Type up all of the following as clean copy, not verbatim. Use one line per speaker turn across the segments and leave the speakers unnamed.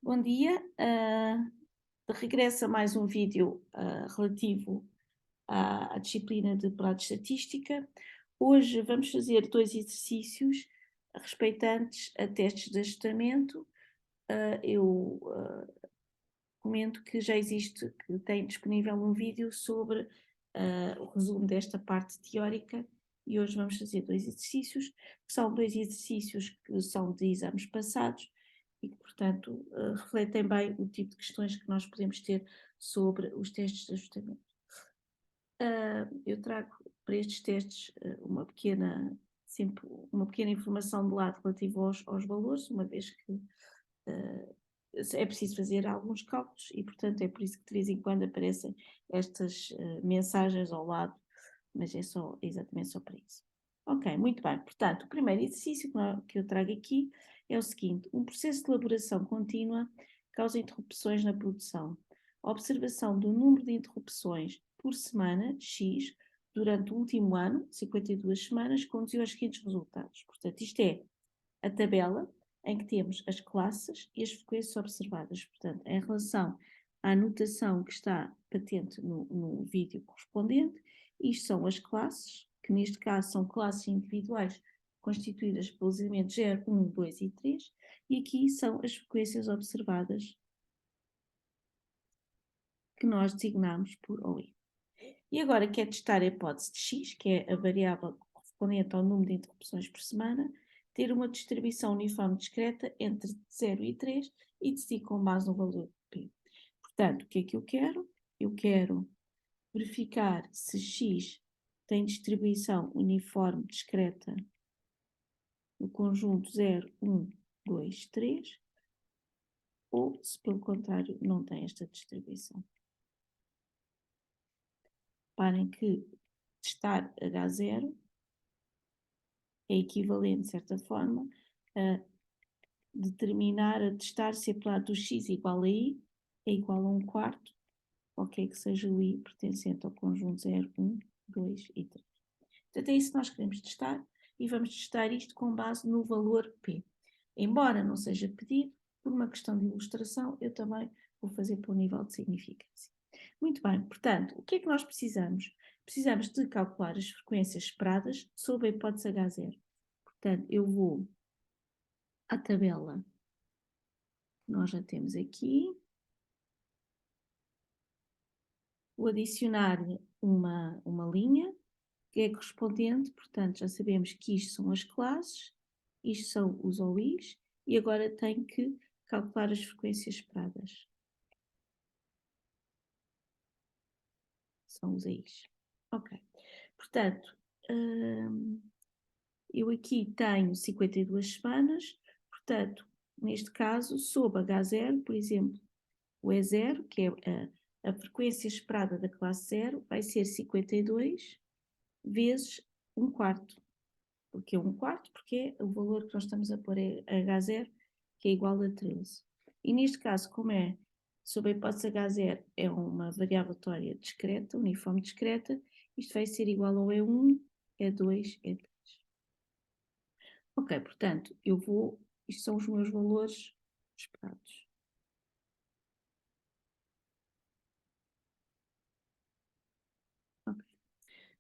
Bom dia, de regresso a mais um vídeo relativo à disciplina de Apurado de Estatística. Hoje vamos fazer dois exercícios respeitantes a testes de ajustamento. Eu comento que já existe, que tem disponível um vídeo sobre o resumo desta parte teórica e hoje vamos fazer dois exercícios, que são dois exercícios que são de exames passados e que, portanto, refletem bem o tipo de questões que nós podemos ter sobre os testes de ajustamento. Eu trago para estes testes sempre uma pequena informação de lado relativa aos valores, uma vez que é preciso fazer alguns cálculos e, portanto, é por isso que de vez em quando aparecem estas mensagens ao lado, mas exatamente só para isso. Ok, muito bem. Portanto, o primeiro exercício que eu trago aqui é o seguinte: um processo de elaboração contínua causa interrupções na produção. A observação do número de interrupções por semana, X, durante o último ano, 52 semanas, conduziu aos seguintes resultados. Portanto, isto é a tabela em que temos as classes e as frequências observadas. Portanto, em relação à anotação que está patente no vídeo correspondente, isto são as classes, que neste caso são classes individuais constituídas pelos elementos 0, 1, 2 e 3, e aqui são as frequências observadas que nós designamos por OI. E agora quer testar a hipótese de X, que é a variável correspondente ao número de interrupções por semana, ter uma distribuição uniforme discreta entre 0 e 3 e decidir com base no valor P. Portanto, o que é que eu quero? Eu quero verificar se X tem distribuição uniforme discreta no conjunto 0, 1, 2, 3, ou se pelo contrário não tem esta distribuição. Reparem que testar H0 é equivalente, de certa forma, a determinar, a testar se a plata do x igual a i é igual a 1/4, qualquer que seja o i pertencente ao conjunto 0, 1, 2 e 3. Portanto, é isso que nós queremos testar e vamos testar isto com base no valor P. Embora não seja pedido, por uma questão de ilustração, eu também vou fazer para o nível de significância. Muito bem, portanto, o que é que nós precisamos? Precisamos de calcular as frequências esperadas sob a hipótese H0. Portanto, eu vou à tabela que nós já temos aqui, vou adicionar uma linha que é correspondente, portanto, já sabemos que isto são as classes, isto são os OIs, e agora tenho que calcular as frequências esperadas. São os AIs. Ok. Portanto, eu aqui tenho 52 semanas, portanto, neste caso, sob H0, por exemplo, o E0, que é a frequência esperada da classe 0, vai ser 52 vezes 1/4. Porque é 1/4, porque é o valor que nós estamos a pôr é H0, que é igual a 13. E neste caso, como é sob a hipótese H0 é uma variável tória discreta, uniforme discreta, isto vai ser igual ao E1, E2, E3. Ok, portanto, isto são os meus valores esperados. Okay.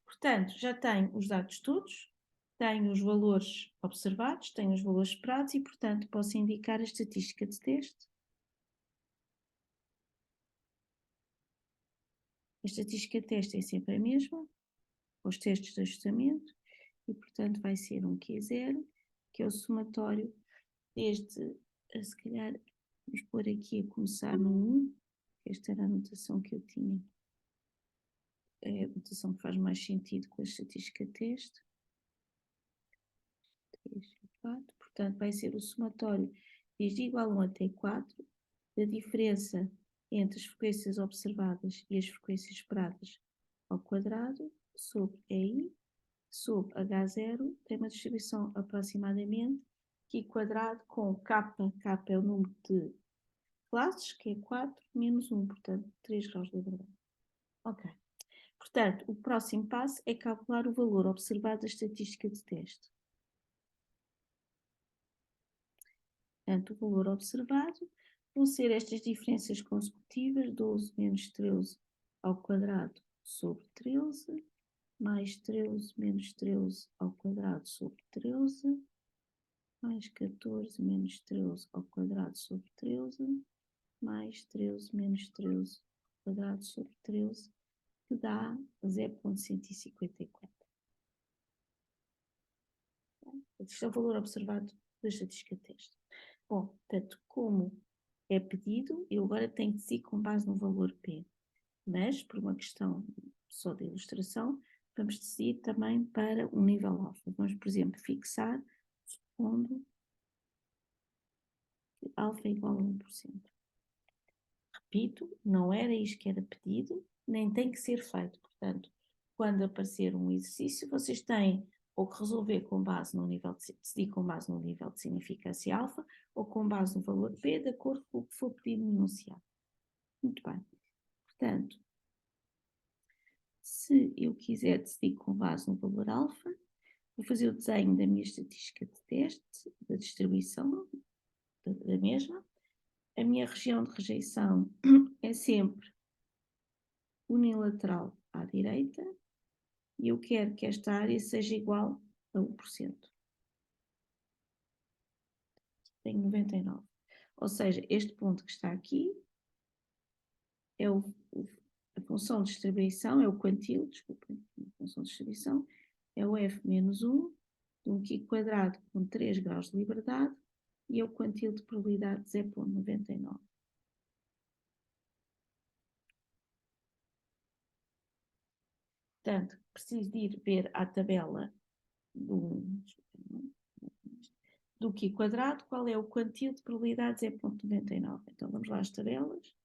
Portanto, já tenho os dados todos, tenho os valores observados, tenho os valores esperados e, portanto, posso indicar a estatística de teste. A estatística de teste é sempre a mesma, os testes de ajustamento, e, portanto, vai ser um Q0, que é o somatório desde, se calhar, vamos pôr aqui a começar no 1, esta era a notação que eu tinha, é a notação que faz mais sentido com a estatística de teste. 3 e 4, portanto, vai ser o somatório desde igual a 1 até 4, da diferença entre as frequências observadas e as frequências esperadas ao quadrado, sobre EI, sobre H0, tem uma distribuição aproximadamente Q quadrado com K é o número de classes, que é 4, menos 1, portanto, 3 graus de liberdade. Ok. Portanto, o próximo passo é calcular o valor observado da estatística de teste. Portanto, o valor observado vão ser estas diferenças consecutivas, 12 menos 13 ao quadrado sobre 13, mais 13 menos 13 ao quadrado sobre 13, mais 14 menos 13 ao quadrado sobre 13, mais 13 menos 13 ao quadrado sobre 13, que dá 0,154. Este é o valor observado da estatística de teste. Bom, portanto, como é pedido, eu agora tenho que decidir com base no valor P. Mas, por uma questão só de ilustração, vamos decidir também para um nível alfa. Vamos, por exemplo, fixar, supondo que alfa é igual a 1%. Repito, não era isto que era pedido, nem tem que ser feito. Portanto, quando aparecer um exercício, vocês têm ou que resolver com base no nível de, decidir com base no nível de significância alfa, ou com base no valor P, de acordo com o que for pedido no enunciado. Muito bem. Portanto, se eu quiser decidir com base no valor alfa, vou fazer o desenho da minha estatística de teste, da distribuição da mesma. A minha região de rejeição é sempre unilateral à direita e eu quero que esta área seja igual a 1%. Tenho 99. Ou seja, este ponto que está aqui é a função de distribuição, é o quantile, desculpem, a função de distribuição, é o f menos 1, de um q quadrado com 3 graus de liberdade, e é o quantile de probabilidade de 0,99. Portanto, preciso de ir ver a tabela do Q quadrado, qual é o quantile de probabilidade de 0,99. Então, vamos lá às tabelas.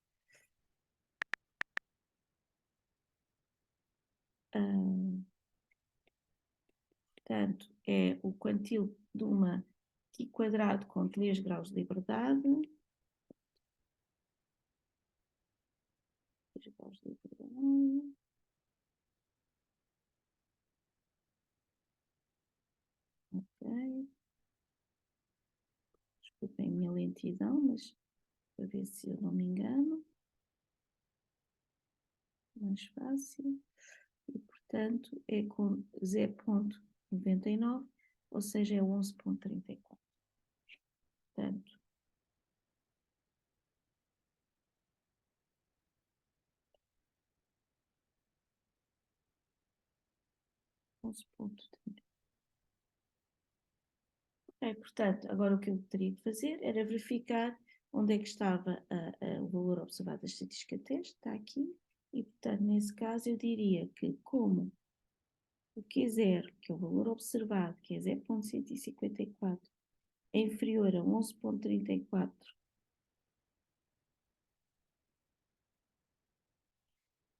Portanto, é o quantile de uma Q quadrado com 3 graus de liberdade. 3 graus de liberdade. Ok. Desculpem a minha lentidão, mas para ver se eu não me engano. Mais fácil. E, portanto, é com 0,99, ou seja, é 11,34. Portanto, ok, portanto, agora o que eu teria de fazer era verificar onde é que estava o valor observado da estatística de teste, está aqui, e portanto, nesse caso, eu diria que como o Q0, que é o valor observado, que é 0,154, é inferior a 11,34,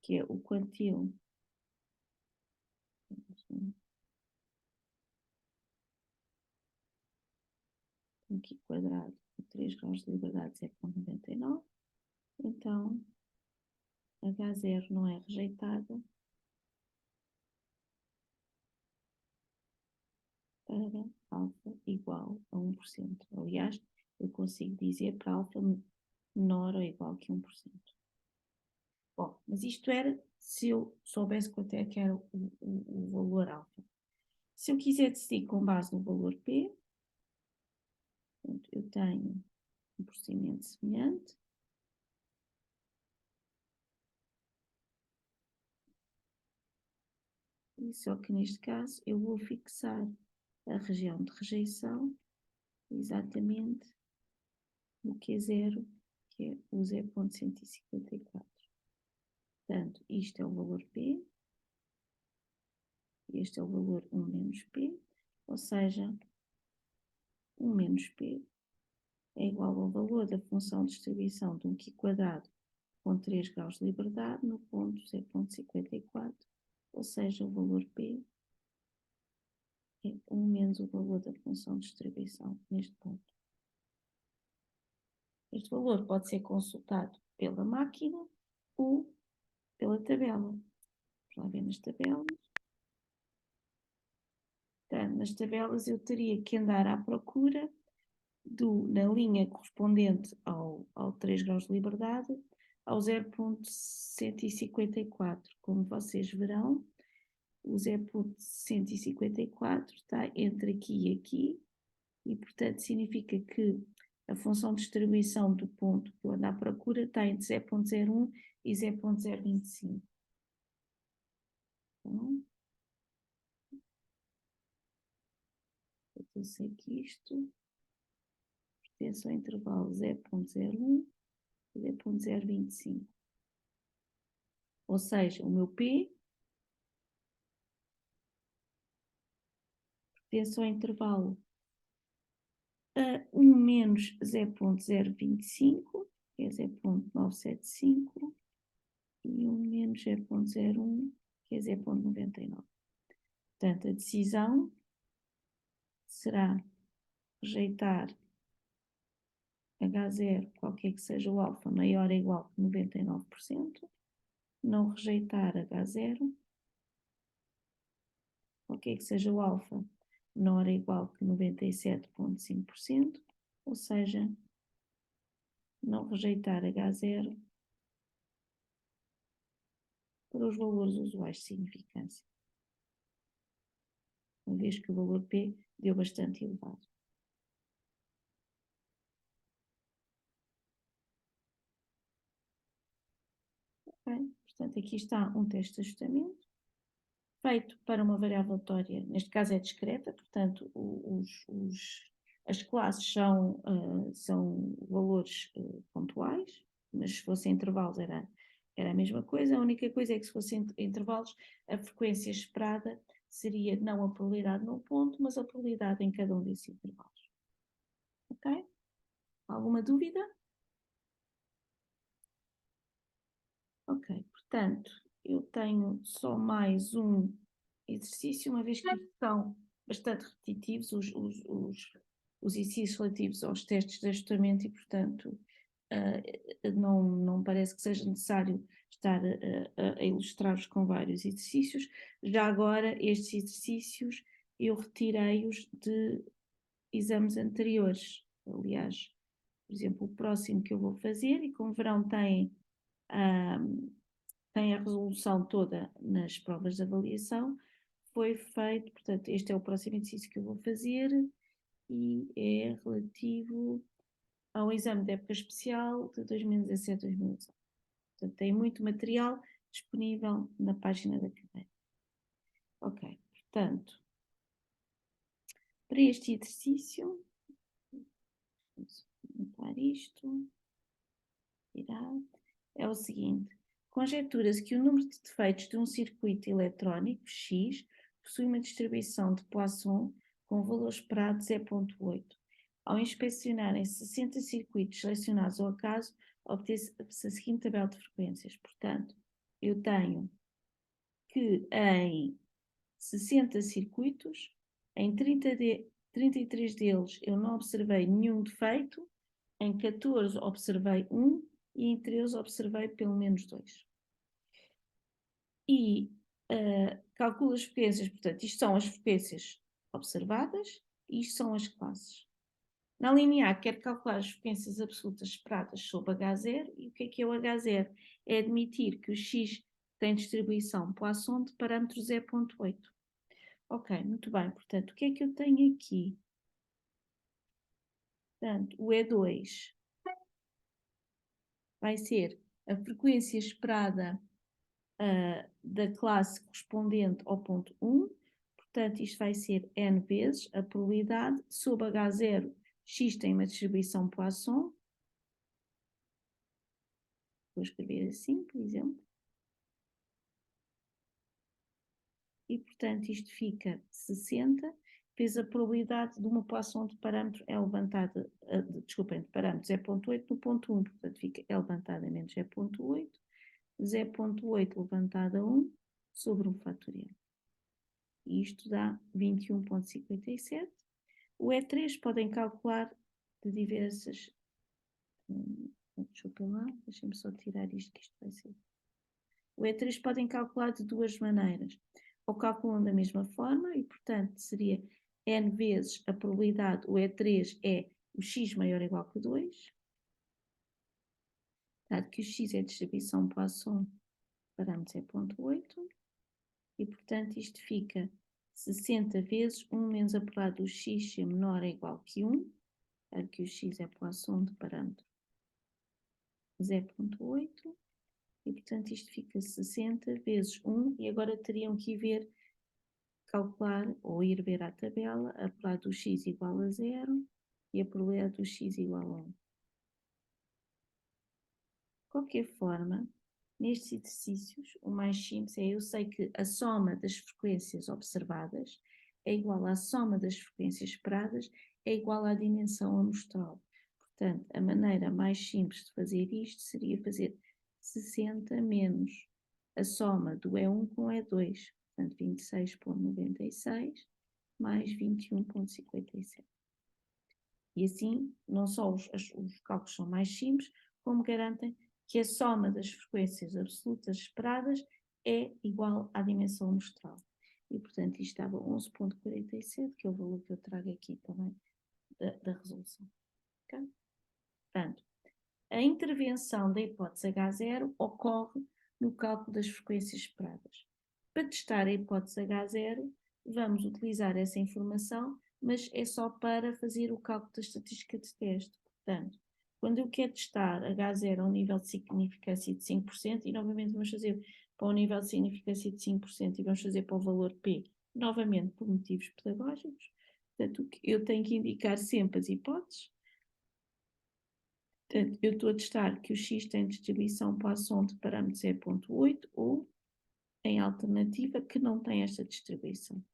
que é o quantile aqui quadrado de 3 graus de liberdade 0,99, então H0 não é rejeitada para alfa igual a 1%. Aliás, eu consigo dizer para alfa menor ou igual que 1%. Bom, mas isto era se eu soubesse quanto é que era o valor alfa. Se eu quiser decidir com base no valor P, portanto, eu tenho um procedimento semelhante. E só que neste caso eu vou fixar a região de rejeição exatamente no Q0, que é o 0,154. Portanto, isto é o valor P, este é o valor 1 menos P, ou seja, 1 menos P é igual ao valor da função de distribuição de um Q quadrado com 3 graus de liberdade no ponto 0,54, ou seja, o valor P é 1 menos o valor da função de distribuição neste ponto. Este valor pode ser consultado pela máquina ou pela tabela. Vamos lá ver nas tabelas. Portanto, nas tabelas eu teria que andar à procura na linha correspondente ao ao 3 graus de liberdade, ao 0,154. Como vocês verão, o 0,154 está entre aqui e aqui, e portanto significa que a função de distribuição do ponto que eu ando à procura está entre 0,01 e 0,025. Então, eu sei que isto pertence ao intervalo 0,01 e 0,025. Ou seja, o meu P pertence ao intervalo 1 menos 0,025, que é 0,975, e 1 menos 0,01, que é 0,99. Portanto, a decisão será rejeitar H0, qualquer que seja o alfa, maior ou igual que 99%, não rejeitar H0, qualquer que seja o alfa, menor ou igual que 97,5%, ou seja, não rejeitar H0 para os valores usuais de significância, uma vez que o valor P deu bastante elevado. Okay? Portanto, aqui está um teste de ajustamento, feito para uma variável aleatória, neste caso é discreta, portanto, as classes são valores pontuais, mas se fossem intervalos era a mesma coisa. A única coisa é que se fossem intervalos, a frequência esperada seria não a probabilidade no ponto, mas a probabilidade em cada um desses intervalos. Ok? Alguma dúvida? Ok, portanto, eu tenho só mais um exercício, uma vez que são bastante repetitivos os exercícios relativos aos testes de ajustamento e, portanto, não parece que seja necessário estar a ilustrar-vos com vários exercícios. Já agora, estes exercícios eu retirei-os de exames anteriores. Aliás, por exemplo, o próximo que eu vou fazer, e como verão tem a resolução toda nas provas de avaliação, foi feito, portanto, este é o próximo exercício que eu vou fazer e é relativo ao exame de época especial de 2017-2018. Portanto, tem muito material disponível na página da cadeira. Ok, portanto, para este exercício, vamos montar isto, tirar, é o seguinte: conjetura-se que o número de defeitos de um circuito eletrónico, X, possui uma distribuição de Poisson com valor esperado de 0,8. Ao inspecionarem 60 circuitos selecionados ao acaso, obteve-se a seguinte tabela de frequências. Portanto, eu tenho que em 60 circuitos, em 33 deles eu não observei nenhum defeito, em 14 observei um e em 13 observei pelo menos 2. E calculo as frequências, portanto, isto são as frequências observadas e isto são as classes. Na linear, quero calcular as frequências absolutas esperadas sobre H0, e o que é o H0? É admitir que o X tem distribuição Poisson de parâmetro 0,8. Ok, muito bem, portanto, o que é que eu tenho aqui? Portanto, o E2 vai ser a frequência esperada da classe correspondente ao ponto 1, portanto, isto vai ser n vezes a probabilidade sobre H0, X tem uma distribuição Poisson, vou escrever assim, por exemplo, e portanto isto fica 60, vezes a probabilidade de uma Poisson de parâmetro é levantada, de parâmetro 0,8 no ponto 1, portanto fica é levantada menos 0,8, 0,8 levantado a 1 sobre 1 fatorial. E isto dá 21,57. O E3 podem calcular de diversas... Desculpa lá, deixem-me só tirar isto, que isto vai ser... O E3 podem calcular de duas maneiras. Ou calculam da mesma forma, e portanto seria n vezes a probabilidade, o E3 é o x maior ou igual que 2, dado que o x é a distribuição Poisson, parâmetros é 0,8, e portanto isto fica 60 vezes 1 menos a propriedade do x ser menor ou igual que 1, dado que o x é Poisson de parâmetro 0,8, e portanto isto fica 60 vezes 1, e agora teriam que ir ver, calcular ou ir ver à tabela a probabilidade do x igual a 0 e a probabilidade do x igual a 1. De qualquer forma, nestes exercícios, o mais simples é, eu sei que a soma das frequências observadas é igual à soma das frequências esperadas, é igual à dimensão amostral. Portanto, a maneira mais simples de fazer isto seria fazer 60 menos a soma do E1 com o E2, portanto 26,96 mais 21,57. E assim, não só os cálculos são mais simples, como garantem que a soma das frequências absolutas esperadas é igual à dimensão amostral. E, portanto, isto estava 11,47, que é o valor que eu trago aqui também da resolução. Okay? Portanto, a intervenção da hipótese H0 ocorre no cálculo das frequências esperadas. Para testar a hipótese H0, vamos utilizar essa informação, mas é só para fazer o cálculo da estatística de teste. Portanto, quando eu quero testar H0 a um nível de significância de 5%, e novamente vamos fazer para o nível de significância de 5% e vamos fazer para o valor P, novamente por motivos pedagógicos, portanto, eu tenho que indicar sempre as hipóteses. Portanto, eu estou a testar que o x tem distribuição Poisson de parâmetros 0,8 ou, em alternativa, que não tem esta distribuição.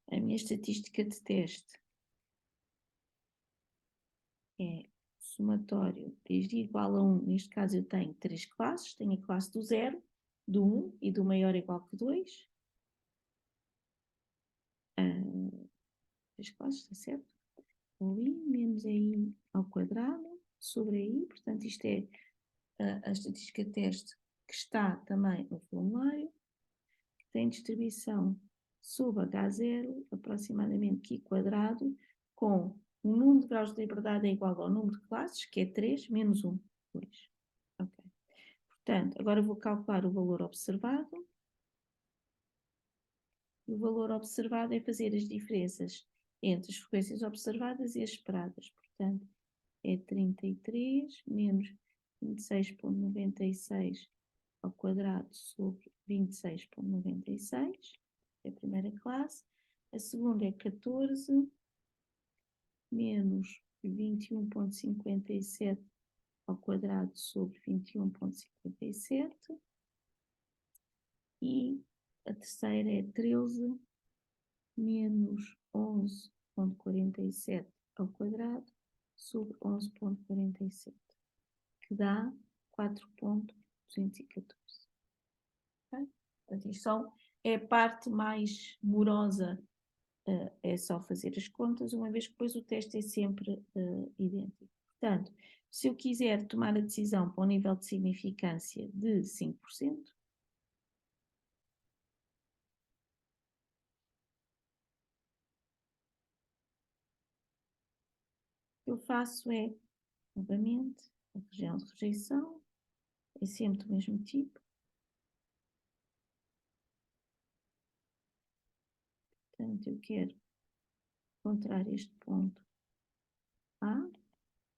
A minha estatística de teste é somatório desde igual a 1, neste caso eu tenho 3 classes, tenho a classe do 0, do 1 e do maior igual que 2. 3 classes, está certo? O i menos i ao quadrado sobre i, portanto isto é a estatística de teste que está também no formulário, que tem distribuição sobre H0, aproximadamente Q quadrado, com o número de graus de liberdade é igual ao número de classes, que é 3, menos 1, 2. Ok. Portanto, agora vou calcular o valor observado. O valor observado é fazer as diferenças entre as frequências observadas e as esperadas. Portanto, é 33 menos 26,96 ao quadrado sobre 26,96, é a primeira classe. A segunda é 14 menos 21,57 ao quadrado sobre 21,57. E a terceira é 13 menos 11,47 ao quadrado sobre 11,47, que dá 4,214. Okay? Portanto, isto é a parte mais morosa, é só fazer as contas, uma vez que depois o teste é sempre idêntico. Portanto, se eu quiser tomar a decisão para um nível de significância de 5%, o que eu faço é, novamente, a região de rejeição, é sempre do mesmo tipo. Portanto, eu quero encontrar este ponto A,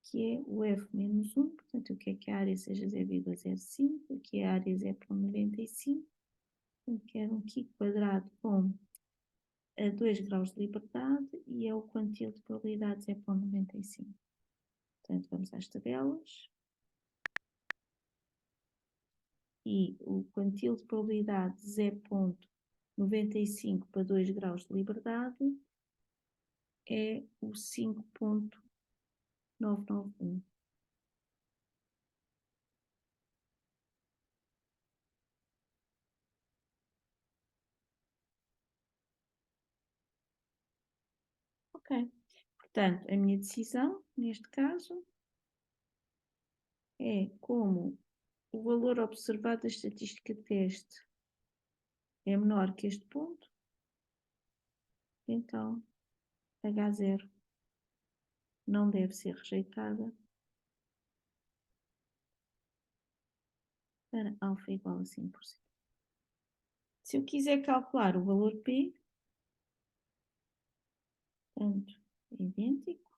que é o F menos 1, portanto, eu quero que a área seja 0,05, que a área é 0,95, portanto, quero um Q quadrado com 2 graus de liberdade e é o quantil de probabilidade 0,95. Portanto, vamos às tabelas. E o quantil de probabilidade 0,95 para 2 graus de liberdade é o 5,991. Ok. Portanto, a minha decisão, neste caso, é como o valor observado da estatística de teste é menor que este ponto, então H0 não deve ser rejeitada para alfa igual a 5%. Se eu quiser calcular o valor P, portanto, é idêntico.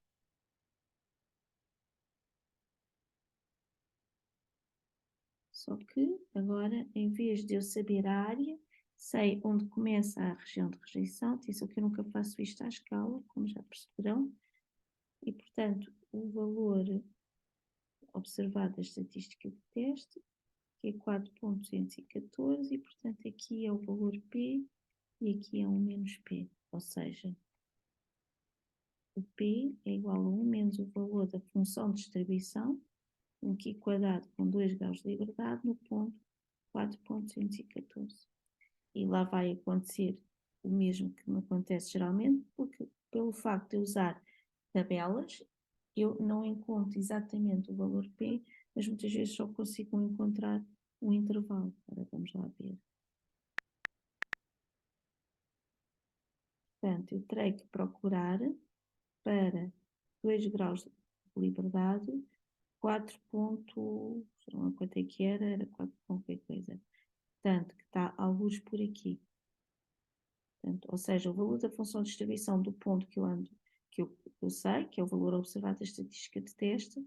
Só que agora, em vez de eu saber a área, sei onde começa a região de rejeição. Atenção que eu nunca faço isto à escala, como já perceberão. E, portanto, o valor observado da estatística de teste, que é 4.214, e, portanto, aqui é o valor P e aqui é 1 menos P. Ou seja, o P é igual a 1 menos o valor da função de distribuição, um Q quadrado com 2 graus de liberdade no ponto 4.214. E lá vai acontecer o mesmo que me acontece geralmente, porque pelo facto de eu usar tabelas, eu não encontro exatamente o valor P, mas muitas vezes só consigo encontrar um intervalo. Agora vamos lá ver. Portanto, eu terei que procurar para 2 graus de liberdade 4. Quanto é que era? Era 4 qualquer coisa. Portanto, que está alguns por aqui. Portanto, ou seja, o valor da função de distribuição do ponto que eu ando, que eu sei, que é o valor observado da estatística de teste,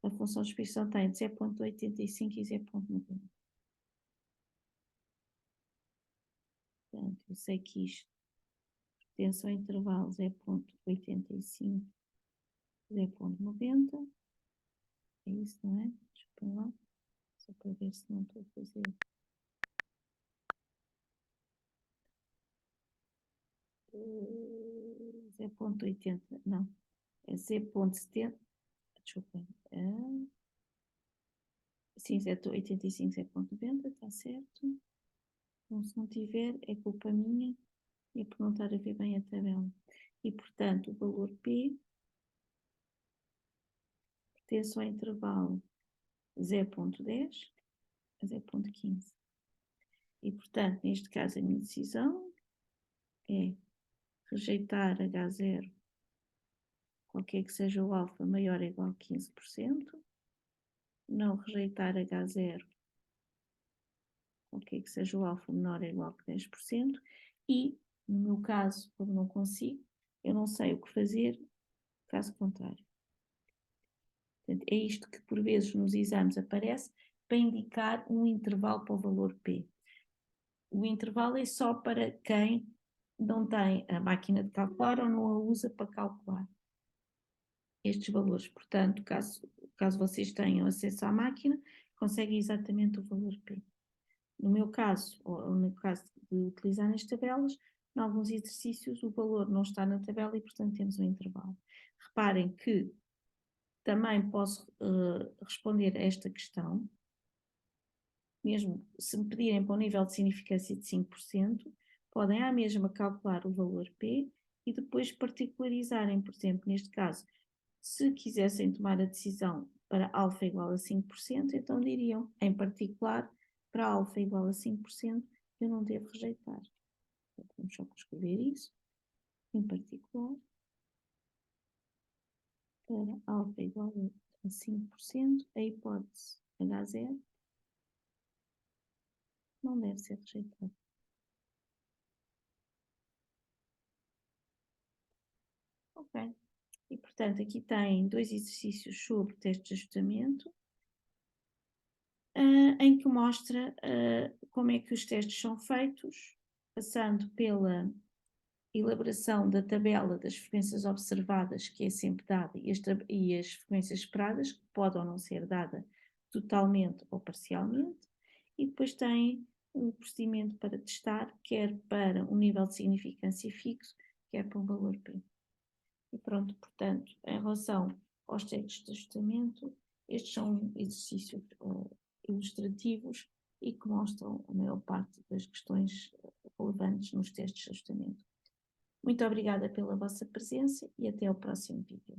a função de distribuição tem 0.85 e 0.90. Portanto, eu sei que isto pertence ao intervalo 0.85, 0.90. É isso, não é? Desculpem lá, só para ver se não estou a fazer. 0.80, não, é 0.70, desculpem, sim, 0.85, 0.90, está certo. Então, se não tiver, é culpa minha, é por não estar a ver bem a tabela. E, portanto, o valor P pertence ao intervalo 0.10 a 0.15. E, portanto, neste caso, a minha decisão é rejeitar H0, qualquer que seja o alfa maior ou igual a 15%, não rejeitar H0, qualquer que seja o alfa menor ou igual a 10%, e, no meu caso, como não consigo, eu não sei o que fazer, caso contrário. Portanto, é isto que por vezes nos exames aparece para indicar um intervalo para o valor P. O intervalo é só para quem não tem a máquina de calcular ou não a usa para calcular estes valores. Portanto, caso vocês tenham acesso à máquina, conseguem exatamente o valor P. No meu caso, ou no caso de utilizar as tabelas, em alguns exercícios o valor não está na tabela e, portanto, temos um intervalo. Reparem que também posso responder a esta questão, mesmo se me pedirem para um nível de significância de 5%, podem à mesma calcular o valor P e depois particularizarem, por exemplo, neste caso, se quisessem tomar a decisão para alfa igual a 5%, então diriam, em particular, para alfa igual a 5%, eu não devo rejeitar. Então, vamos só escrever isso, em particular, para alfa igual a 5%, a hipótese H0 não deve ser rejeitada. Ok. E, portanto, aqui tem 2 exercícios sobre testes de ajustamento, em que mostra como é que os testes são feitos, passando pela elaboração da tabela das frequências observadas, que é sempre dada, e as frequências esperadas, que pode ou não ser dada totalmente ou parcialmente, e depois tem um procedimento para testar, quer para um nível de significância fixo, quer para um valor P. E pronto, portanto, em relação aos testes de ajustamento, estes são exercícios ilustrativos e que mostram a maior parte das questões relevantes nos testes de ajustamento. Muito obrigada pela vossa presença e até ao próximo vídeo.